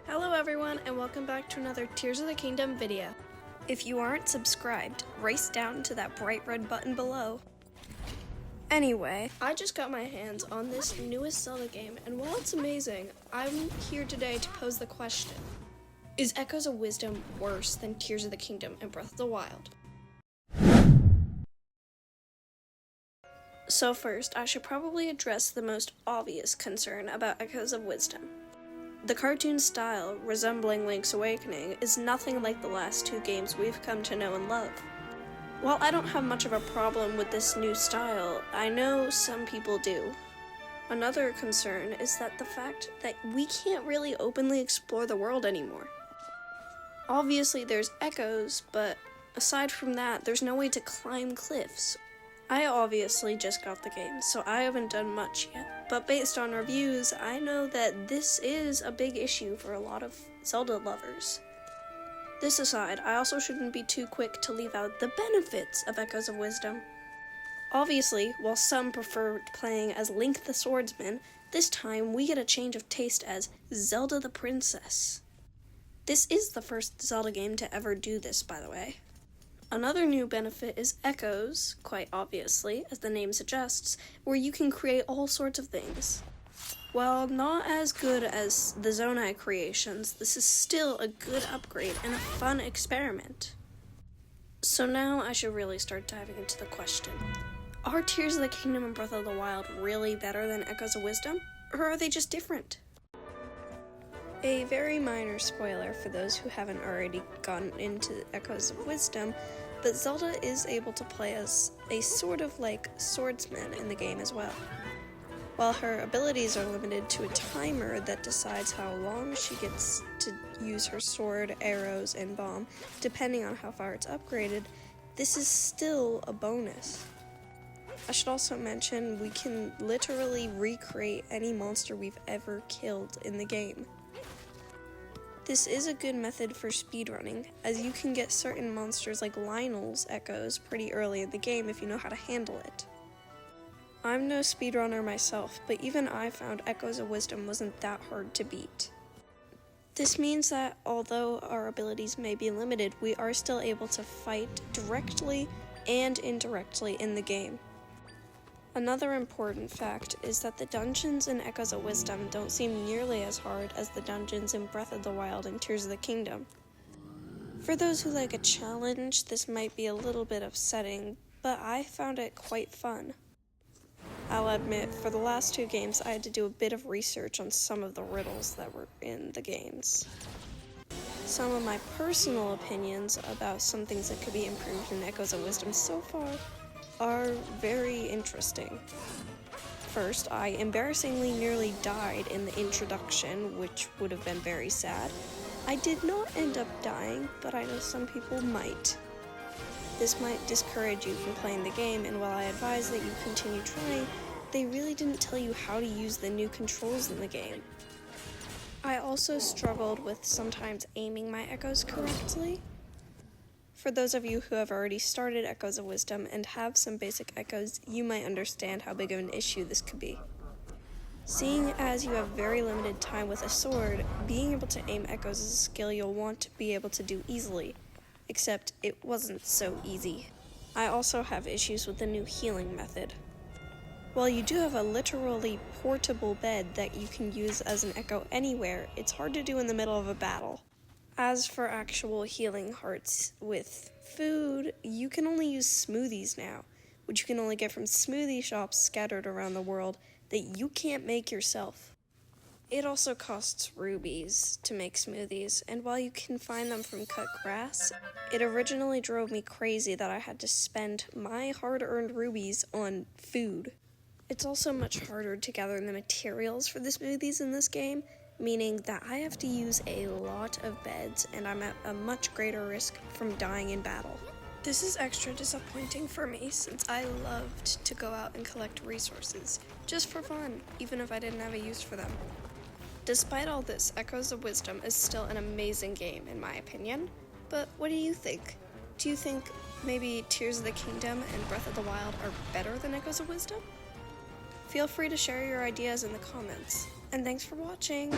Hello everyone, and welcome back to another Tears of the Kingdom video. If you aren't subscribed, race down to that bright red button below. Anyway, I just got my hands on this newest Zelda game, and while it's amazing, I'm here today to pose the question. Is Echoes of Wisdom worse than Tears of the Kingdom and Breath of the Wild? So first, I should probably address the most obvious concern about Echoes of Wisdom. The cartoon style, resembling Link's Awakening, is nothing like the last two games we've come to know and love. While I don't have much of a problem with this new style, I know some people do. Another concern is that the fact that we can't really openly explore the world anymore. Obviously there's echoes, but aside from that, there's no way to climb cliffs. I obviously just got the game, so I haven't done much yet, but based on reviews, I know that this is a big issue for a lot of Zelda lovers. This aside, I also shouldn't be too quick to leave out the benefits of Echoes of Wisdom. Obviously, while some prefer playing as Link the Swordsman, this time we get a change of taste as Zelda the Princess. This is the first Zelda game to ever do this, by the way. Another new benefit is Echoes, quite obviously, as the name suggests, where you can create all sorts of things. While not as good as the Zonai creations, this is still a good upgrade and a fun experiment. So now I should really start diving into the question. Are Tears of the Kingdom and Breath of the Wild really better than Echoes of Wisdom, or are they just different? A very minor spoiler for those who haven't already gotten into Echoes of Wisdom, but Zelda is able to play as a sort of like swordsman in the game as well. While her abilities are limited to a timer that decides how long she gets to use her sword, arrows, and bomb, depending on how far it's upgraded, this is still a bonus. I should also mention we can literally recreate any monster we've ever killed in the game. This is a good method for speedrunning, as you can get certain monsters like Lionel's echoes pretty early in the game if you know how to handle it. I'm no speedrunner myself, but even I found Echoes of Wisdom wasn't that hard to beat. This means that although our abilities may be limited, we are still able to fight directly and indirectly in the game. Another important fact is that the dungeons in Echoes of Wisdom don't seem nearly as hard as the dungeons in Breath of the Wild and Tears of the Kingdom. For those who like a challenge, this might be a little bit upsetting, but I found it quite fun. I'll admit, for the last two games, I had to do a bit of research on some of the riddles that were in the games. Some of my personal opinions about some things that could be improved in Echoes of Wisdom so far are very interesting. First, I embarrassingly nearly died in the introduction, which would have been very sad. I did not end up dying, but I know some people might. This might discourage you from playing the game, and while I advise that you continue trying, they really didn't tell you how to use the new controls in the game. I also struggled with sometimes aiming my echoes correctly. For those of you who have already started Echoes of Wisdom and have some basic echoes, you might understand how big of an issue this could be. Seeing as you have very limited time with a sword, being able to aim echoes is a skill you'll want to be able to do easily, except it wasn't so easy. I also have issues with the new healing method. While you do have a literally portable bed that you can use as an echo anywhere, it's hard to do in the middle of a battle. As for actual healing hearts with food, you can only use smoothies now, which you can only get from smoothie shops scattered around the world that you can't make yourself. It also costs rubies to make smoothies, and while you can find them from cut grass, it originally drove me crazy that I had to spend my hard-earned rubies on food. It's also much harder to gather the materials for the smoothies in this game, meaning that I have to use a lot of beds and I'm at a much greater risk from dying in battle. This is extra disappointing for me since I loved to go out and collect resources, just for fun, even if I didn't have a use for them. Despite all this, Echoes of Wisdom is still an amazing game in my opinion, but what do you think? Do you think maybe Tears of the Kingdom and Breath of the Wild are better than Echoes of Wisdom? Feel free to share your ideas in the comments. And thanks for watching!